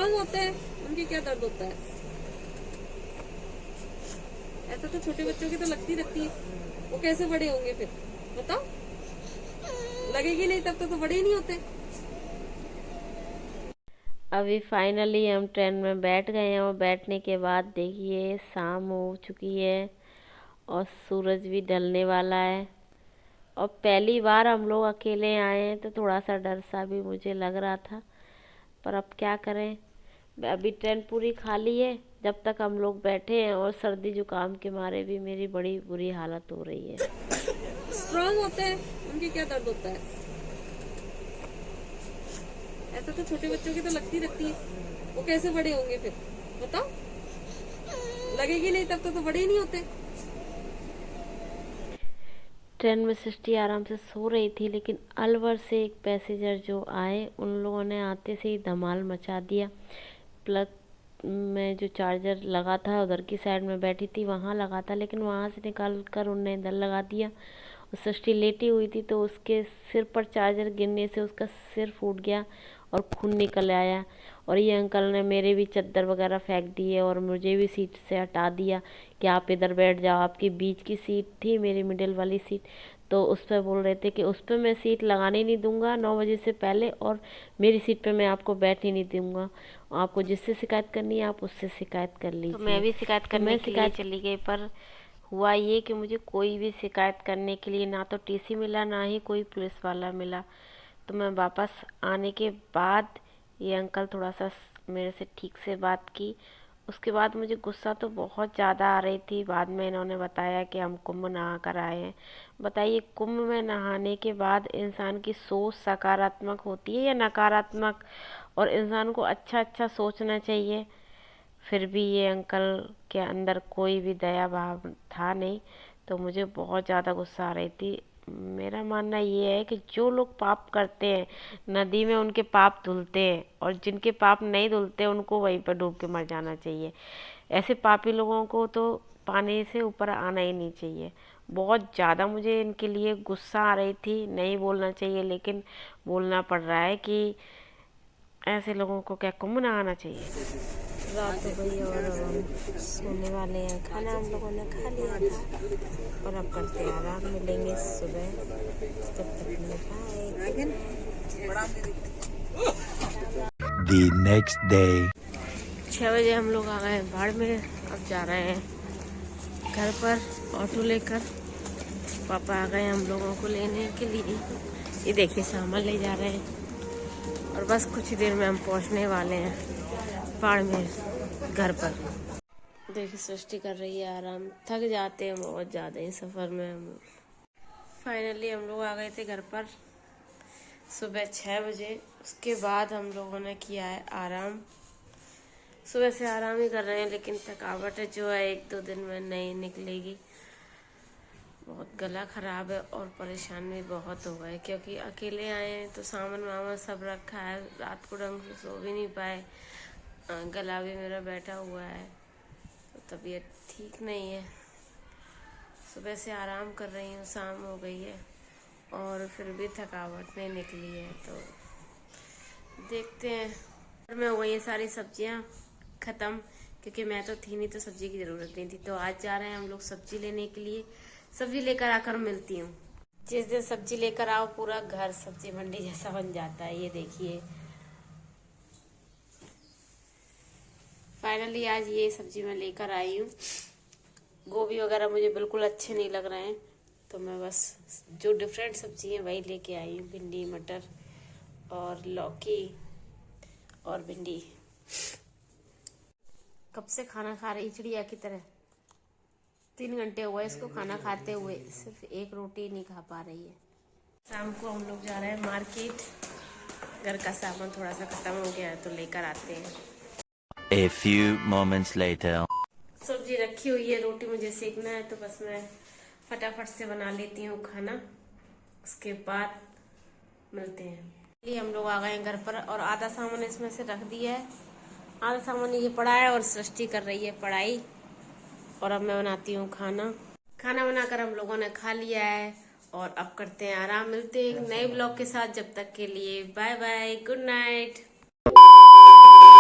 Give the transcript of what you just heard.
Strong होते हैं, उनकी क्या दर्द होता है। ऐसा तो छोटे बच्चों की तो लगती रहती है, वो कैसे बड़े होंगे फिर बताओ। लगेगी नहीं तब तो बड़े ही नहीं होते। अभी फाइनली हम ट्रेन में बैठ गए हैं और बैठने के बाद देखिए शाम हो चुकी है और सूरज भी ढलने वाला है। और पहली बार हम लोग अकेले आए हैं तो थोड़ा सा डर सा भी मुझे लग रहा था, पर अब क्या करें। अभी ट्रेन पूरी खाली है जब तक हम लोग बैठे हैं और सर्दी जुकाम के मारे भी मेरी बड़ी बुरी हालत हो रही है। स्ट्रांग होते हैं, उनकी क्या दर्द होता है। ऐसा तो छोटे बच्चों की तो लगती रहती है, वो कैसे बड़े होंगे फिर बताओ। लगेगी नहीं तब तो बड़े ही नहीं होते। ट्रेन में सृष्टि आराम से सो रही थी, लेकिन अलवर से एक पैसेंजर जो आए उन लोगों ने आते से ही धमाल मचा दिया। प्लग में जो चार्जर लगा था उधर की साइड में बैठी थी वहाँ लगा था, लेकिन वहाँ से निकाल कर उनने इधर लगा दिया। और सृष्टि लेटी हुई थी तो उसके सिर पर चार्जर गिरने से उसका सिर फूट गया और खून निकल आया। और ये अंकल ने मेरे भी चद्दर वगैरह फेंक दिए और मुझे भी सीट से हटा दिया कि आप इधर बैठ जाओ। आपकी बीच की सीट थी मेरी मिडिल वाली सीट, तो उस पर बोल रहे थे कि उस पर मैं सीट लगाने नहीं दूंगा 9 बजे से पहले, और मेरी सीट पे मैं आपको बैठने नहीं दूंगा। आपको जिससे शिकायत करनी है आप उससे शिकायत कर लीजिए। तो मैं भी शिकायत करने के लिए चली गई, पर हुआ ये कि मुझे कोई भी शिकायत करने के लिए ना तो टीसी मिला ना ही कोई पुलिस वाला मिला। तो मैं वापस आने के बाद ये अंकल थोड़ा सा मेरे से ठीक से बात की। उसके बाद मुझे गुस्सा तो बहुत ज़्यादा आ रही थी। बाद में इन्होंने बताया कि हम कुंभ नहा कर आए हैं। बताइए, कुंभ में नहाने के बाद इंसान की सोच सकारात्मक होती है या नकारात्मक, और इंसान को अच्छा अच्छा सोचना चाहिए। फिर भी ये अंकल के अंदर कोई भी दया भाव था नहीं, तो मुझे बहुत ज़्यादा गुस्सा आ रही थी। मेरा मानना ये है कि जो लोग पाप करते हैं नदी में उनके पाप धुलते हैं, और जिनके पाप नहीं धुलते उनको वहीं पर डूब के मर जाना चाहिए। ऐसे पापी लोगों को तो पानी से ऊपर आना ही नहीं चाहिए। बहुत ज़्यादा मुझे इनके लिए गुस्सा आ रही थी। नहीं बोलना चाहिए लेकिन बोलना पड़ रहा है कि ऐसे लोगों को क्या कुंभ नहाना चाहिए। रात हो गई और अब हम सोने वाले हैं। खाना हम लोगों ने खा लिया था और अब करते हैं आराम। मिलेंगे सुबह, तब तक बाय। The next day. 6 बजे हम लोग आ गए हैं बाड़मेर। अब जा रहे हैं घर पर ऑटो लेकर। पापा आ गए हम लोगों को लेने के लिए। ये देखिए सामान ले जा रहे हैं और बस कुछ ही देर में हम पहुंचने वाले हैं बाड़मेर घर पर। देखिए सृष्टि कर रही है आराम। थक जाते हैं बहुत ज़्यादा ही सफ़र में हम। फाइनली हम लोग आ गए थे घर पर सुबह 6 बजे। उसके बाद हम लोगों ने किया है आराम। सुबह से आराम ही कर रहे हैं, लेकिन थकावट जो है 1-2 दिन में नहीं निकलेगी। बहुत गला खराब है और परेशान भी बहुत हो गए, क्योंकि अकेले आए हैं तो सामान वामान सब रखा है। रात को ढंग से सो भी नहीं पाए। गला भी मेरा बैठा हुआ है, तो तबीयत ठीक नहीं है। सुबह से आराम कर रही हूँ, शाम हो गई है और फिर भी थकावट नहीं निकली है। तो देखते हैं। घर में हो गई ये सारी सब्जियाँ ख़त्म, क्योंकि मैं तो थी नहीं तो सब्जी की ज़रूरत नहीं थी। तो आज जा रहे हैं हम लोग सब्जी लेने के लिए। सब्जी लेकर आकर मिलती हूँ। जिस दिन सब्जी लेकर आओ पूरा घर सब्जी मंडी जैसा बन जाता है। ये देखिए फाइनली आज ये सब्जी मैं लेकर आई हूँ। गोभी वगैरह मुझे बिल्कुल अच्छे नहीं लग रहे हैं, तो मैं बस जो डिफरेंट सब्जी है वही लेके आई हूँ। भिंडी, मटर और लौकी और भिंडी। कब से खाना खा रही चिड़िया की तरह। 3 घंटे हुए इसको खाना खाते हुए, सिर्फ एक रोटी नहीं खा पा रही है। शाम को हम लोग जा रहे हैं मार्केट। घर का सामान थोड़ा सा खत्म हो गया है तो लेकर आते हैं। A few moments later. सब्जी रखी हुई है, रोटी मुझे सेकना है, तो बस मैं फटाफट से बना लेती हूँ खाना। उसके बाद मिलते हैं। ये हम लोग आ गए हैं घर पर और आधा सामान इसमें से रख दिया है। आधा सामान ये पड़ा है और सृष्टि कर रही है पढ़ाई। और अब मैं बनाती हूँ खाना। खाना बनाकर हम लोगों ने खा लिया है और अब करते हैं आराम। मिलते हैं एक नए ब्लॉग के साथ। जब तक के लिए बाय बाय, गुड नाइट।